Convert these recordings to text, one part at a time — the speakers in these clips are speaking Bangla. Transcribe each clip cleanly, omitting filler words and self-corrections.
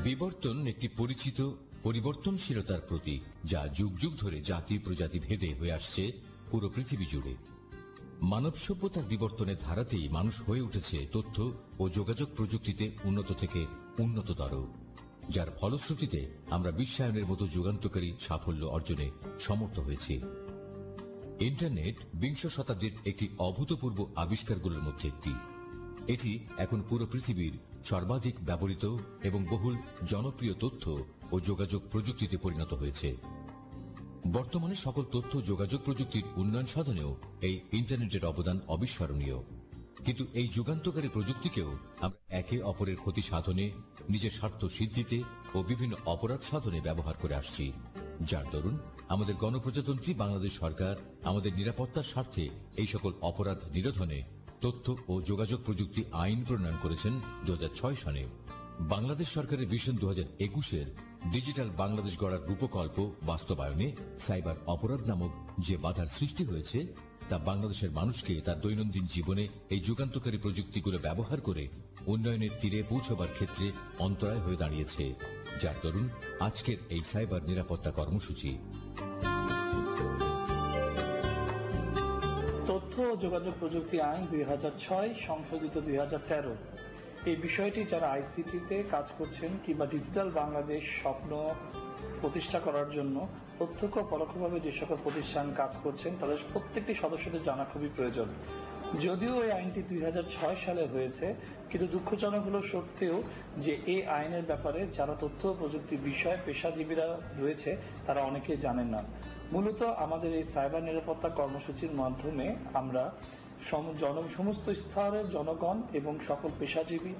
বিবর্তন একটি পরিচিত পরিবর্তনশীলতার প্রতীক, যা যুগ যুগ ধরে জাতি প্রজাতি ভেদে হয়ে আসছে পুরো পৃথিবী জুড়ে। মানব সভ্যতার বিবর্তনের ধারাতেই মানুষ হয়ে উঠেছে তথ্য ও যোগাযোগ প্রযুক্তিতে উন্নত থেকে উন্নততর, যার ফলশ্রুতিতে আমরা বিশ্বায়নের মতো যুগান্তকারী সাফল্য অর্জনে সমর্থ হয়েছি। ইন্টারনেট বিংশ শতাব্দীর একটি অভূতপূর্ব আবিষ্কারগুলোর মধ্যে একটি। এটি এখন পুরো পৃথিবীর সর্বাধিক ব্যবহৃত এবং বহুল জনপ্রিয় তথ্য ও যোগাযোগ প্রযুক্তিতে পরিণত হয়েছে। বর্তমানে সকল তথ্য যোগাযোগ প্রযুক্তির উন্নয়ন সাধনেও এই ইন্টারনেটের অবদান অবিস্মরণীয়। কিন্তু এই যুগান্তকারী প্রযুক্তিকেও আমরা একে অপরের ক্ষতি সাধনে, নিজের স্বার্থ সিদ্ধিতে ও বিভিন্ন অপরাধ সাধনে ব্যবহার করে আসছি, যার দরুন আমাদের গণপ্রজাতন্ত্রী বাংলাদেশ সরকার আমাদের নিরাপত্তার স্বার্থে এই সকল অপরাধ নিরোধনে তথ্য ও যোগাযোগ প্রযুক্তি আইন প্রণয়ন করেছেন 2006 সনে। বাংলাদেশ সরকারের ভিশন 2021-এর ডিজিটাল বাংলাদেশ গড়ার রূপকল্প বাস্তবায়নে সাইবার অপরাধ নামক যে বাধার সৃষ্টি হয়েছে, তা বাংলাদেশের মানুষকে তার দৈনন্দিন জীবনে এই যুগান্তকারী প্রযুক্তিগুলো ব্যবহার করে উন্নয়নের তীরে পৌঁছবার ক্ষেত্রে অন্তরায় হয়ে দাঁড়িয়েছে, যার দরুন আজকের এই সাইবার নিরাপত্তা কর্মসূচি। তথ্য ও যোগাযোগ প্রযুক্তি আইন 2006 সংশোধিত 2013, এই বিষয়টি যারা আইসিটিতে কাজ করছেন কিংবা ডিজিটাল বাংলাদেশ স্বপ্ন প্রতিষ্ঠা করার জন্য প্রত্যক্ষ পরোক্ষভাবে যে সকল প্রতিষ্ঠান কাজ করছেন তাদের প্রত্যেকটি সদস্যদের জানা খুবই প্রয়োজন। যদিও এই আইনটি 2006 সালে হয়েছে, কিন্তু দুঃখজনক হলো সত্ত্বেও যে এই আইনের ব্যাপারে যারা তথ্য প্রযুক্তি বিষয়ে পেশাজীবীরা রয়েছে তারা অনেকেই জানেন না। মূলত আমাদের এই সাইবার নিরাপত্তা কর্মসূচির মাধ্যমে আমরা সমস্ত স্তরের জনগণ এবং সকল পেশাজীবী,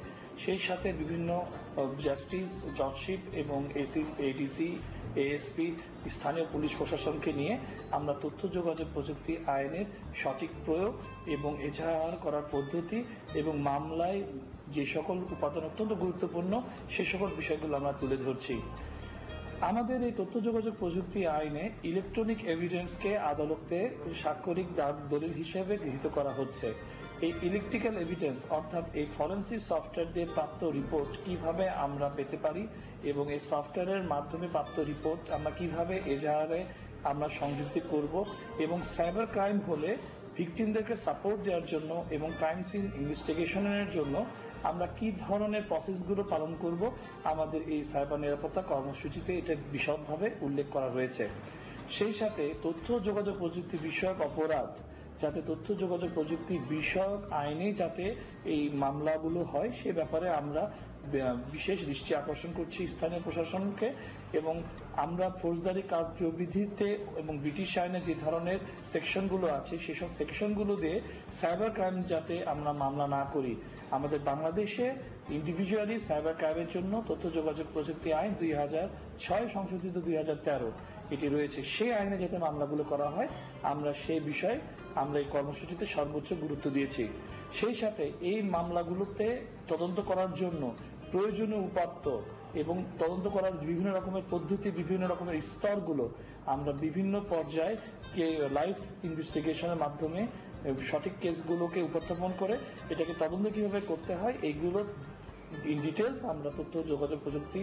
সেই সাথে বিভিন্ন জাস্টিস, জজশিপ এবং এডিসি, এএসপি, স্থানীয় পুলিশ প্রশাসনকে নিয়ে আমরা তথ্য যোগাযোগ প্রযুক্তি আইনের সঠিক প্রয়োগ এবং এজাহার করার পদ্ধতি এবং মামলায় যে সকল উপাদান অত্যন্ত গুরুত্বপূর্ণ সে সকল বিষয়গুলো আমরা তুলে ধরছি। আমাদের এই তথ্য যোগাযোগ প্রযুক্তি আইনে ইলেকট্রনিক এভিডেন্সকে আদালতে স্বাক্ষরিক দলিল হিসেবে গৃহীত করা হচ্ছে। এই ইলেকট্রিক্যাল এভিডেন্স অর্থাৎ এই ফরেনসিক সফটওয়্যার দিয়ে প্রাপ্ত রিপোর্ট কিভাবে আমরা পেতে পারি এবং এই সফটওয়্যারের মাধ্যমে প্রাপ্ত রিপোর্ট আমরা কিভাবে এজাহারে আমরা সংযুক্তি করব এবং সাইবার ক্রাইম হলে ভিকটিমদেরকে সাপোর্ট দেওয়ার জন্য এবং ক্রাইম সিন ইনভেস্টিগেশনের জন্য আমরা কি ধরনের প্রসেসগুলো পালন করব, আমাদের এই সাইবার নিরাপত্তা কর্মসূচিতে এটা বিশদভাবে উল্লেখ করা হয়েছে। সেই সাথে তথ্য যোগাযোগ প্রযুক্তি বিষয়ক অপরাধ, যাতে তথ্য যোগাযোগ প্রযুক্তি বিষয়ক আইনে যাতে এই মামলাগুলো হয় সে ব্যাপারে আমরা বিশেষ দৃষ্টি আকর্ষণ করছি স্থানীয় প্রশাসনকে, এবং আমরা ফৌজদারি কার্যবিধিতে এবং ব্রিটিশ আইনে যে ধরনের সেকশনগুলো আছে সেসব সেকশনগুলো দিয়ে সাইবার ক্রাইম যাতে আমরা মামলা না করি। আমাদের বাংলাদেশে ইন্ডিভিজুয়ালি সাইবার ক্রাইমের জন্য তথ্য যোগাযোগ প্রযুক্তি আইন 2006 সংশোধিত 2013 এটি রয়েছে। সেই আইনে যাতে মামলাগুলো করা হয় আমরা সেই বিষয়ে আমরা এই কর্মসূচিতে সর্বোচ্চ গুরুত্ব দিয়েছি। সেই সাথে এই মামলাগুলোতে তদন্ত করার জন্য প্রয়োজনীয় উপাত্ত এবং তদন্ত করার বিভিন্ন রকমের পদ্ধতি, বিভিন্ন রকমের স্তরগুলো আমরা বিভিন্ন পর্যায়ে লাইভ ইনভেস্টিগেশনের মাধ্যমে সঠিক কেসগুলোকে উপস্থাপন করে এটাকে তদন্ত কিভাবে করতে হয় এইগুলো ইন ডিটেলস আমরা তথ্য যোগাযোগ প্রযুক্তি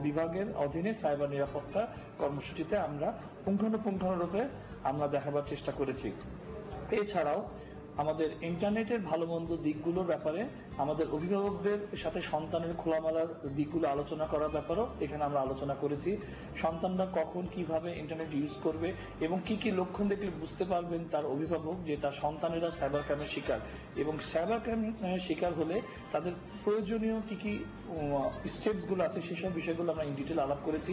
বিভাগের অধীনে সাইবার নিরাপত্তা কর্মসূচিতে আমরা পুঙ্খানুপুঙ্খানুরূপে আমরা দেখাবার চেষ্টা করেছি। এছাড়াও আমাদের ইন্টারনেটের ভালো মন্দ দিকগুলোর ব্যাপারে আমাদের অভিভাবকদের সাথে সন্তানের খোলামেলার দিকগুলো আলোচনা করার ব্যাপারেও এখানে আমরা আলোচনা করেছি। সন্তানরা কখন কিভাবে ইন্টারনেট ইউজ করবে এবং কি কি লক্ষণ দেখলে বুঝতে পারবেন তার অভিভাবক যে তার সন্তানেরা সাইবার ক্রাইমের শিকার, এবং সাইবার ক্রাইমের শিকার হলে তাদের প্রয়োজনীয় কি কি স্টেপসগুলো আছে সেসব বিষয়গুলো আমরা ইন ডিটেল আলাপ করেছি।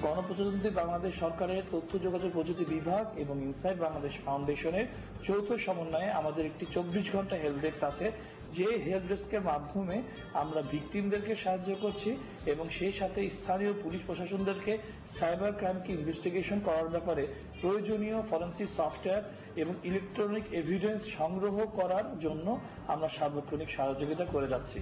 গণপ্রজাতন্ত্রী বাংলাদেশ সরকারের তথ্য যোগাযোগ প্রযুক্তি বিভাগ এবং ইনসাইড বাংলাদেশ ফাউন্ডেশনের যৌথ সমন্বয়ে আমাদের একটি 24 ঘন্টা হেল্প ডেস্ক আছে, যে হেল্প ডেস্কের মাধ্যমে আমরা ভিকটিমদেরকে সাহায্য করছি এবং সেই সাথে স্থানীয় পুলিশ প্রশাসনদেরকে সাইবার ক্রাইমকে ইনভেস্টিগেশন করার ব্যাপারে প্রয়োজনীয় ফরেনসিক সফটওয়্যার এবং ইলেকট্রনিক এভিডেন্স সংগ্রহ করার জন্য আমরা সার্বক্ষণিক সহযোগিতা করে যাচ্ছি।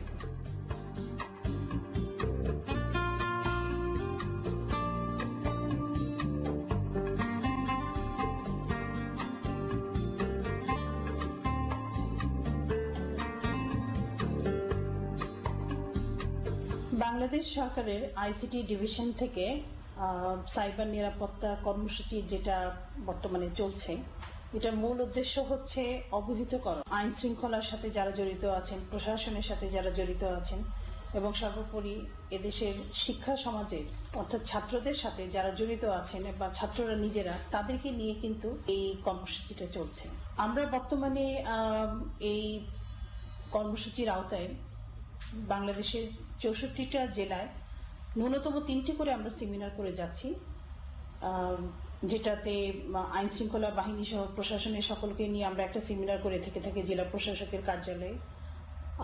বাংলাদেশ সরকারের আইসিটি ডিভিশন থেকে সাইবার নিরাপত্তা কর্মসূচি যেটা বর্তমানে চলছে, এটার মূল উদ্দেশ্য হচ্ছে অবহিতকরণ, আইন শৃঙ্খলার সাথে যারা জড়িত আছেন, প্রশাসনের সাথে যারা জড়িত আছেন এবং সর্বোপরি এদেশের শিক্ষা সমাজের অর্থাৎ ছাত্রদের সাথে যারা জড়িত আছেন বা ছাত্ররা নিজেরা, তাদেরকে নিয়ে কিন্তু এই কর্মসূচিটা চলছে। আমরা বর্তমানে এই কর্মসূচির আওতায় বাংলাদেশের 64টা জেলায় ন্যূনতম 3টি করে আমরা সেমিনার করে যাচ্ছি, যেটাতে আইন শৃঙ্খলা বাহিনী সহ প্রশাসনের সকলকে নিয়ে আমরা একটা সেমিনার করে থেকে জেলা প্রশাসকের কার্যালয়ে,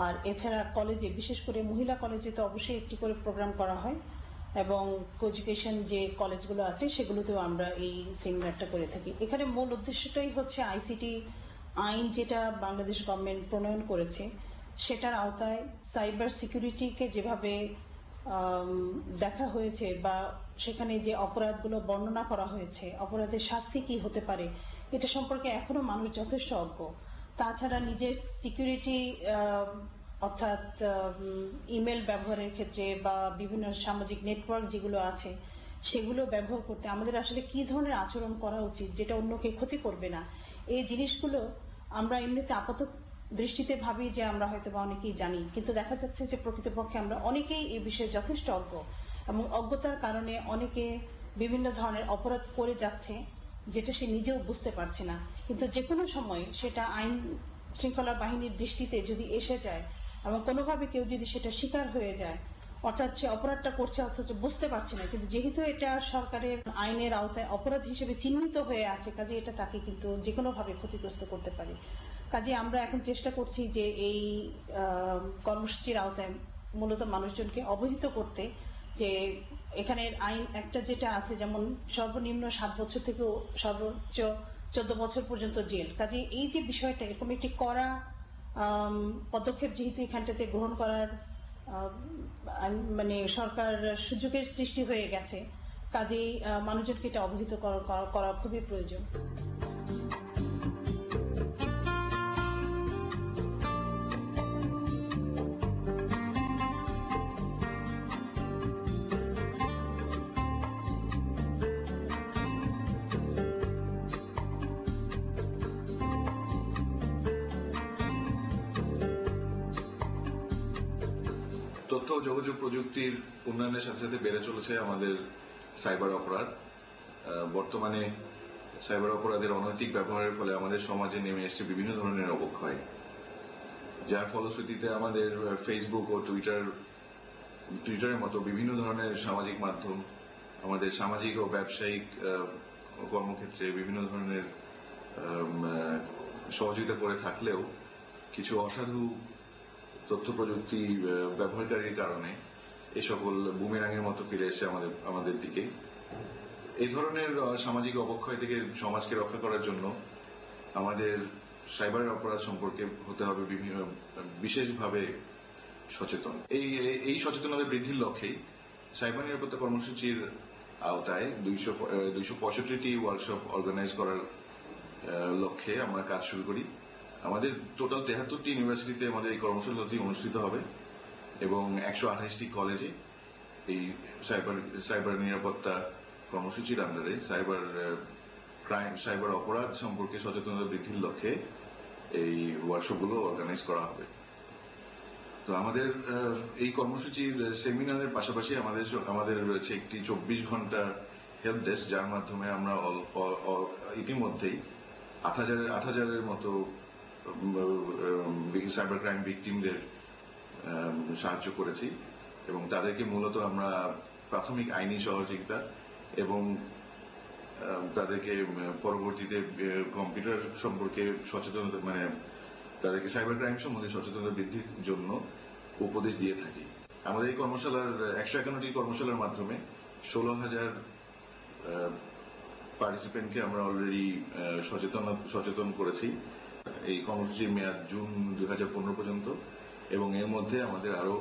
আর এছাড়া কলেজে, বিশেষ করে মহিলা কলেজে তো অবশ্যই একটি করে প্রোগ্রাম করা হয় এবং কোএডুকেশন যে কলেজগুলো আছে সেগুলোতেও আমরা এই সেমিনারটা করে থাকি। এখানে মূল উদ্দেশ্যটাই হচ্ছে আইসিটি আইন যেটা বাংলাদেশ গভর্নমেন্ট প্রণয়ন করেছে সেটার আওতায় সাইবার সিকিউরিটিকে যেভাবে দেখা হয়েছে বা সেখানে যে অপরাধগুলো বর্ণনা করা হয়েছে, অপরাধের শাস্তি কি হতে পারে, এটা সম্পর্কে এখনো মানুষ যথেষ্ট অজ্ঞ। তাছাড়া নিজের সিকিউরিটি অর্থাৎ ইমেল ব্যবহারের ক্ষেত্রে বা বিভিন্ন সামাজিক নেটওয়ার্ক যেগুলো আছে সেগুলো ব্যবহার করতে আমাদের আসলে কি ধরনের আচরণ করা উচিত যেটা অন্যকে ক্ষতি করবে না, এই জিনিসগুলো আমরা এমনিতে আপাতত দৃষ্টিতে ভাবি যে আমরা হয়তো বা অনেকেই জানি, কিন্তু দেখা যাচ্ছে যে প্রকৃতপক্ষে আমরা অনেকেই এই বিষয়ে যথেষ্ট অজ্ঞ এবং অজ্ঞতার কারণে অনেকে বিভিন্ন ধরনের অপরাধ করে যাচ্ছে যেটা সে নিজেও বুঝতে পারছে না। কিন্তু যে কোনো সময় সেটা আইন শৃঙ্খলা বাহিনীর দৃষ্টিতে যদি এসে যায় এবং কোনোভাবে কেউ যদি সেটা শিকার হয়ে যায়, অর্থাৎ সে অপরাধটা করছে অথচ বুঝতে পারছে না, কিন্তু যেহেতু এটা সরকারের আইনের আওতায় অপরাধ হিসেবে চিহ্নিত হয়ে আছে, কাজে এটা তাকে কিন্তু যে কোনো ভাবে ক্ষতিগ্রস্ত করতে পারে। কাজে আমরা এখন চেষ্টা করছি যে এই কর্মসূচির আওতায় মূলত মানুষজনকে অবহিত করতে যে এখানের আইন একটা যেটা আছে, যেমন সর্বনিম্ন 7 বছর থেকে সর্বোচ্চ 14 বছর পর্যন্ত জেল। কাজে এই যে বিষয়টা, এরকম একটি কড়া পদক্ষেপ যেহেতু এখানটাতে গ্রহণ করার মানে সরকার সুযোগের সৃষ্টি হয়ে গেছে, কাজেই মানুষজনকে এটা অবহিত করা খুবই প্রয়োজন। তথ্য ও যোগাযোগ প্রযুক্তির উন্নয়নের সাথে সাথে বেড়ে চলেছে আমাদের সাইবার অপরাধ। বর্তমানে সাইবার অপরাধের অনৈতিক ব্যবহারের ফলে আমাদের সমাজে নেমে এসেছে বিভিন্ন ধরনের অবক্ষয়, যার ফলশ্রুতিতে আমাদের ফেসবুক ও টুইটারের মতো বিভিন্ন ধরনের সামাজিক মাধ্যম আমাদের সামাজিক ও ব্যবসায়িক কর্মক্ষেত্রে বিভিন্ন ধরনের সহযোগিতা করে থাকলেও কিছু অসাধু তথ্য প্রযুক্তি ব্যবহারকারীর কারণে এই সকল বুমেরাঙের মতো ফিরে এসে আমাদের দিকে। এই ধরনের সামাজিক অবক্ষয় থেকে সমাজকে রক্ষা করার জন্য আমাদের সাইবার অপরাধ সম্পর্কে হতে হবে বিশেষভাবে সচেতন। এই সচেতনতা বৃদ্ধির লক্ষ্যেই সাইবার নিরাপত্তা কর্মসূচির আওতায় 265টি ওয়ার্কশপ অর্গানাইজ করার লক্ষ্যে আমরা কাজ শুরু করি। আমাদের টোটাল 73টি ইউনিভার্সিটিতে আমাদের এই কর্মশালাটি অনুষ্ঠিত হবে এবং 128টি কলেজে এই সাইবার নিরাপত্তা কর্মসূচির আন্ডারে সাইবার অপরাধ সম্পর্কে সচেতনতা বৃদ্ধির লক্ষ্যে এই ওয়ার্কশপগুলো অর্গানাইজ করা হবে। তো আমাদের এই কর্মসূচির সেমিনারের পাশাপাশি আমাদের রয়েছে একটি 24 ঘন্টা হেল্প ডেস্ক, যার মাধ্যমে আমরা ইতিমধ্যেই 8,000-এর মতো সাইবার ক্রাইম ভিকটিমদের সাহায্য করেছি এবং তাদেরকে মূলত আমরা প্রাথমিক আইনি সহযোগিতা এবং তাদেরকে পরবর্তীতে কম্পিউটার সম্পর্কে সচেতনতা, মানে তাদেরকে সাইবার ক্রাইম সম্বন্ধে সচেতনতা বৃদ্ধির জন্য উপদেশ দিয়ে থাকি। আমাদের এই কর্মশালার 151টি কর্মশালার মাধ্যমে 16,000 পার্টিসিপেন্টকে আমরা অলরেডি সচেতন করেছি। এই কর্মসূচির মেয়াদ জুন 2015 পর্যন্ত এবং এর মধ্যে আমাদের আরো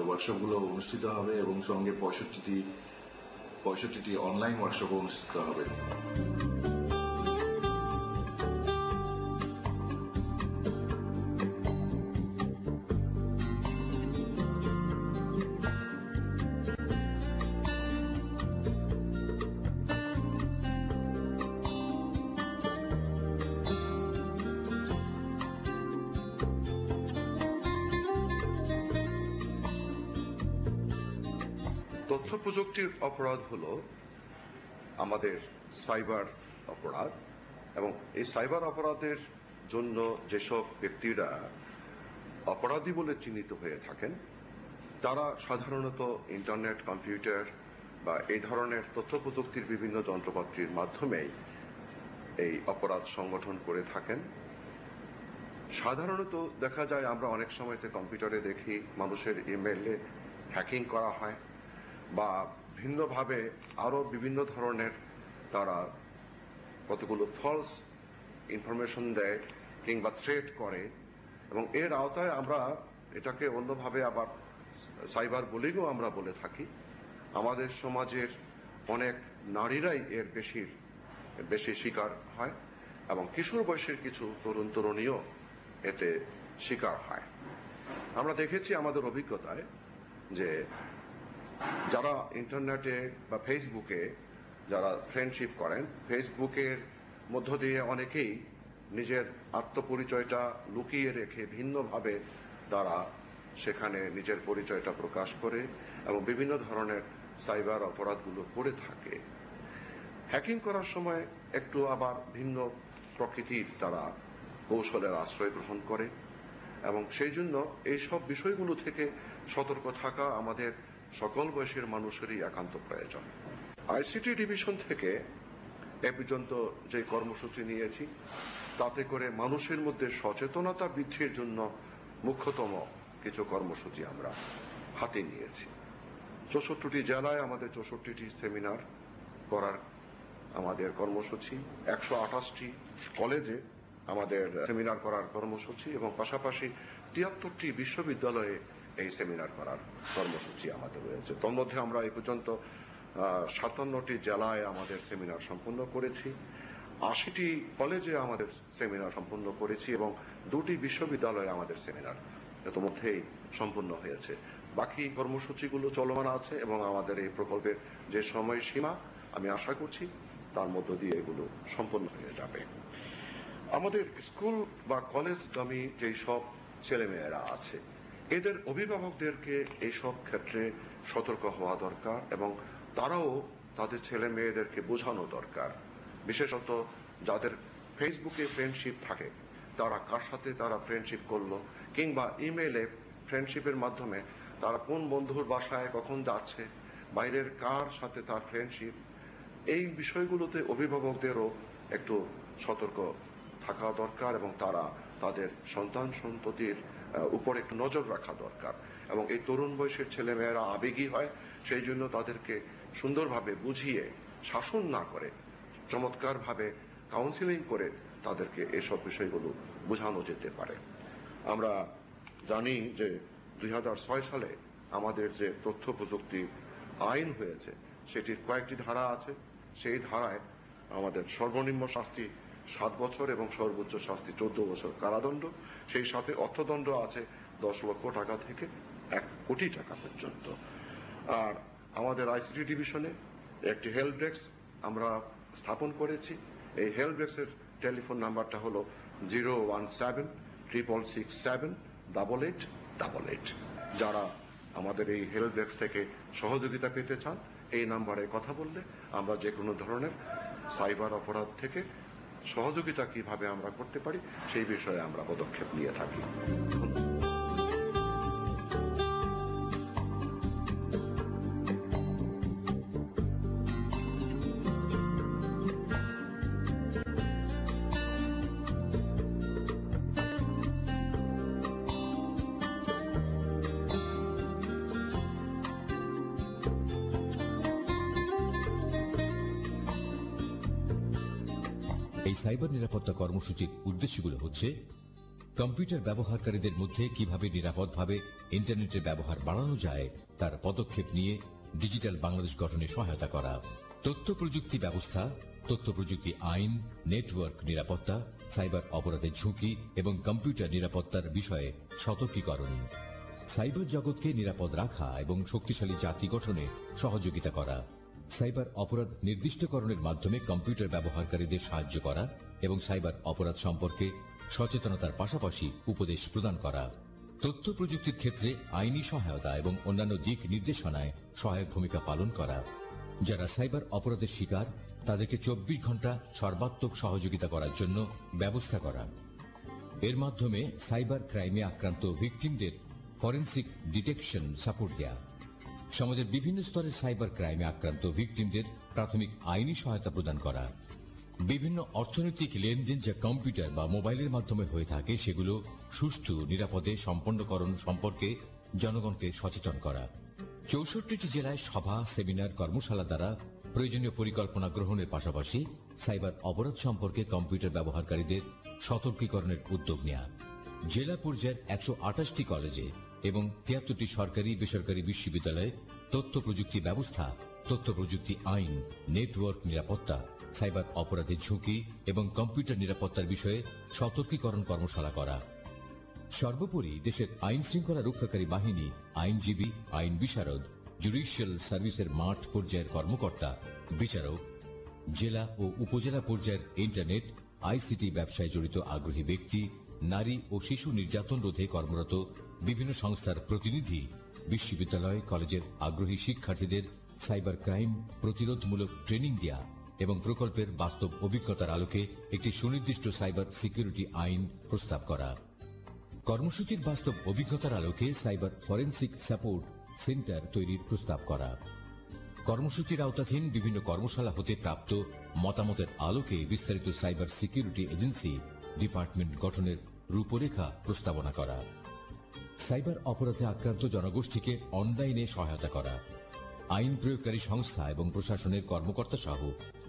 ওয়ার্কশপগুলো অনুষ্ঠিত হবে এবং সঙ্গে 65টি অনলাইন ওয়ার্কশপ অনুষ্ঠিত হবে। তথ্য প্রযুক্তির অপরাধ হলো আমাদের সাইবার অপরাধ, এবং এই সাইবার অপরাধের জন্য যেসব ব্যক্তিরা অপরাধী বলে চিহ্নিত হয়ে থাকেন তারা সাধারণত ইন্টারনেট, কম্পিউটার বা এই ধরনের তথ্য প্রযুক্তির বিভিন্ন যন্ত্রপাতির মাধ্যমেই এই অপরাধ সংগঠন করে থাকেন। সাধারণত দেখা যায় আমরা অনেক সময়তে কম্পিউটারে দেখি মানুষের ইমেইলে হ্যাকিং করা হয় বা ভিন্নভাবে আরো বিভিন্ন ধরনের তারা কতগুলো ফলস ইনফরমেশন দেয় কিংবা থ্রেট করে, এবং এর আওতায় আমরা এটাকে অন্যভাবে আবার সাইবার বুলিংও আমরা বলে থাকি। আমাদের সমাজের অনেক নারীরাই এর বেশি শিকার হয়, এবং কিশোর বয়সের কিছু তরুণ তরুণীও এতে শিকার হয়। আমরা দেখেছি আমাদের অভিজ্ঞতায় যে যারা ইন্টারনেটে বা ফেসবুকে যারা ফ্রেন্ডশিপ করেন, ফেসবুকের মধ্য দিয়ে অনেকেই নিজের আত্মপরিচয়টা লুকিয়ে রেখে ভিন্নভাবে তারা সেখানে নিজের পরিচয়টা প্রকাশ করে এবং বিভিন্ন ধরনের সাইবার অপরাধগুলো করে থাকে। হ্যাকিং করার সময় একটু আবার ভিন্ন প্রকৃতির তারা কৌশলের আশ্রয় গ্রহণ করে, এবং সেই জন্য এইসব বিষয়গুলো থেকে সতর্ক থাকা আমাদের সকল বয়সের মানুষেরই একান্ত প্রয়োজন। আইসিটি ডিভিশন থেকে এ পর্যন্ত যে কর্মসূচি নিয়েছি তাতে করে মানুষের মধ্যে সচেতনতা বৃদ্ধির জন্য মুখ্যতম কিছু কর্মসূচি আমরা হাতে নিয়েছি। 64টি জেলায় আমাদের 64টি সেমিনার করার আমাদের কর্মসূচি, 128টি কলেজে আমাদের সেমিনার করার কর্মসূচি, এবং পাশাপাশি 73টি বিশ্ববিদ্যালয়ে এই সেমিনার করার কর্মসূচি আমাদের রয়েছে। তন্মধ্যে আমরা এই পর্যন্ত 57টি জেলায় আমাদের সেমিনার সম্পন্ন করেছি, 80টি কলেজে আমাদের সেমিনার সম্পন্ন করেছি, এবং 2টি বিশ্ববিদ্যালয়ে আমাদের সেমিনার ইতোমধ্যেই সম্পন্ন হয়েছে। বাকি কর্মসূচিগুলো চলমান আছে, এবং আমাদের এই প্রকল্পের যে সময়সীমা আমি আশা করছি তার মধ্য দিয়ে এগুলো সম্পন্ন হয়ে যাবে। আমাদের স্কুল বা কলেজগামী যেই সব ছেলেমেয়েরা আছে এদের অভিভাবকদেরকে এইসব ক্ষেত্রে সতর্ক হওয়া দরকার, এবং তারাও তাদের ছেলে মেয়েদেরকে বোঝানো দরকার। বিশেষত যাদের ফেসবুকে ফ্রেন্ডশিপ থাকে তারা কার সাথে তারা ফ্রেন্ডশিপ করলো, কিংবা ইমেইলে ফ্রেন্ডশিপের মাধ্যমে তারা কোন বন্ধুর বাসায় কখন যাচ্ছে, বাইরের কার সাথে তার ফ্রেন্ডশিপ, এই বিষয়গুলোতে অভিভাবকদেরও একটু সতর্ক থাকা দরকার, এবং তারা তাদের সন্তান সন্ততির উপর একটু নজর রাখা দরকার। এবং এই তরুণ বয়সের ছেলেমেয়েরা আবেগী হয়, সেই জন্য তাদেরকে সুন্দরভাবে বুঝিয়ে শাসন না করে চমৎকারভাবে কাউন্সিলিং করে তাদেরকে এসব বিষয়গুলো বোঝানো যেতে পারে। আমরা জানি যে 2006 সালে আমাদের যে তথ্য প্রযুক্তি আইন হয়েছে সেটির কয়েকটি ধারা আছে। সেই ধারায় আমাদের সর্বনিম্ন শাস্তি 7 বছর এবং সর্বোচ্চ শাস্তি 14 বছর কারাদণ্ড, সেই সাথে অর্থদণ্ড আছে 10 লক্ষ টাকা থেকে 1 কোটি টাকা পর্যন্ত। আর আমাদের আইসিটি ডিভিশনে একটি হেল্প ডেস্ক আমরা স্থাপন করেছি। এই হেল্প ডেস্কের টেলিফোন নাম্বারটা হলো 017-667-8888। যারা আমাদের এই হেল্প ডেস্ক থেকে সহযোগিতা পেতে চান এই নাম্বারে কথা বললে আমরা যে কোনো ধরনের সাইবার অপরাধ থেকে সহযোগিতা কিভাবে আমরা করতে পারি সেই বিষয়ে আমরা পদক্ষেপ নিয়ে থাকি। এই সাইবার নিরাপত্তা কর্মসূচির উদ্দেশ্যগুলো হচ্ছে কম্পিউটার ব্যবহারকারীদের মধ্যে কিভাবে নিরাপদভাবে ইন্টারনেটের ব্যবহার বাড়ানো যায় তার পদক্ষেপ নিয়ে ডিজিটাল বাংলাদেশ গঠনে সহায়তা করা, তথ্য প্রযুক্তি ব্যবস্থা, তথ্য প্রযুক্তি আইন, নেটওয়ার্ক নিরাপত্তা, সাইবার অপরাধের ঝুঁকি এবং কম্পিউটার নিরাপত্তার বিষয়ে সতর্কীকরণ, সাইবার জগৎকে নিরাপদ রাখা এবং শক্তিশালী জাতি গঠনে সহযোগিতা করা, সাইবার অপরাধ নির্দিষ্টকরণের মাধ্যমে কম্পিউটার ব্যবহারকারীদের সাহায্য করা এবং সাইবার অপরাধ সম্পর্কে সচেতনতার পাশাপাশি উপদেশ প্রদান করা, তথ্য প্রযুক্তির ক্ষেত্রে আইনি সহায়তা এবং অন্যান্য দিক নির্দেশনায় সহায়ক ভূমিকা পালন করা। যারা সাইবার অপরাধের শিকার তাদেরকে 24 ঘন্টা সর্বাত্মক সহযোগিতা করার জন্য ব্যবস্থা করা। এর মাধ্যমে সাইবার ক্রাইমে আক্রান্ত ভিকটিমদের ফরেনসিক ডিটেকশন সাপোর্ট দেয়া। সমাজের বিভিন্ন স্তরে সাইবার ক্রাইমে আক্রান্ত ভিকটিমদের প্রাথমিক আইনি সহায়তা প্রদান করা। বিভিন্ন অর্থনৈতিক লেনদেন যা কম্পিউটার বা মোবাইলের মাধ্যমে হয়ে থাকে সেগুলো সুষ্ঠু নিরাপদে সম্পন্নকরণ সম্পর্কে জনগণকে সচেতন করা। 64টি জেলায় সভা, সেমিনার, কর্মশালা দ্বারা প্রয়োজনীয় পরিকল্পনা গ্রহণের পাশাপাশি সাইবার অপরাধ সম্পর্কে কম্পিউটার ব্যবহারকারীদের সতর্কীকরণের উদ্যোগ নেওয়া। জেলা পর্যায়ের 128টি কলেজে এবং 73টি সরকারি বেসরকারি বিশ্ববিদ্যালয়ে তথ্য প্রযুক্তি ব্যবস্থা, তথ্য প্রযুক্তি আইন, নেটওয়ার্ক নিরাপত্তা, সাইবার অপরাধের ঝুঁকি এবং কম্পিউটার নিরাপত্তার বিষয়ে সতর্কীকরণ কর্মশালা করা। সর্বোপরি দেশের আইন শৃঙ্খলা রক্ষাকারী বাহিনী, আইনজীবী, আইন বিশারদ, জুডিশিয়াল সার্ভিসের মাঠ পর্যায়ের কর্মকর্তা, বিচারক, জেলা ও উপজেলা পর্যায়ের ইন্টারনেট, আইসিটি ব্যবসায় জড়িত আগ্রহী ব্যক্তি, নারী ও শিশু নির্যাতন রোধে কর্মরত বিভিন্ন সংস্থার প্রতিনিধি, বিশ্ববিদ্যালয়, কলেজের আগ্রহী শিক্ষার্থীদের সাইবার ক্রাইম প্রতিরোধমূলক ট্রেনিং দেয়া এবং প্রকল্পের বাস্তব অভিজ্ঞতার আলোকে একটি সুনির্দিষ্ট সাইবার সিকিউরিটি আইন প্রস্তাব করা। কর্মসূচির বাস্তব অভিজ্ঞতার আলোকে সাইবার ফরেনসিক সাপোর্ট সেন্টার তৈরির প্রস্তাব করা। কর্মসূচির আওতাধীন বিভিন্ন কর্মশালা হতে প্রাপ্ত মতামতের আলোকে বিস্তারিত সাইবার সিকিউরিটি এজেন্সি ডিপার্টমেন্ট গঠনের রূপরেখা প্রস্তাবনা করা। সাইবার অপরাধে আক্রান্ত জনগোষ্ঠীকে অনলাইনে সহায়তা করা। আইন প্রয়োগকারী সংস্থা এবং প্রশাসনের কর্মকর্তা সহ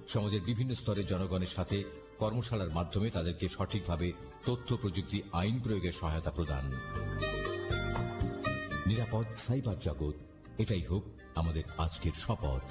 সমাজের বিভিন্ন স্তরে জনগণের সাথে কর্মশালার মাধ্যমে তাদেরকে সঠিকভাবে তথ্য প্রযুক্তি আইন প্রয়োগে সহায়তা প্রদান। নিরাপদ সাইবার জগৎ, এটাই হোক আমাদের আজকের শপথ।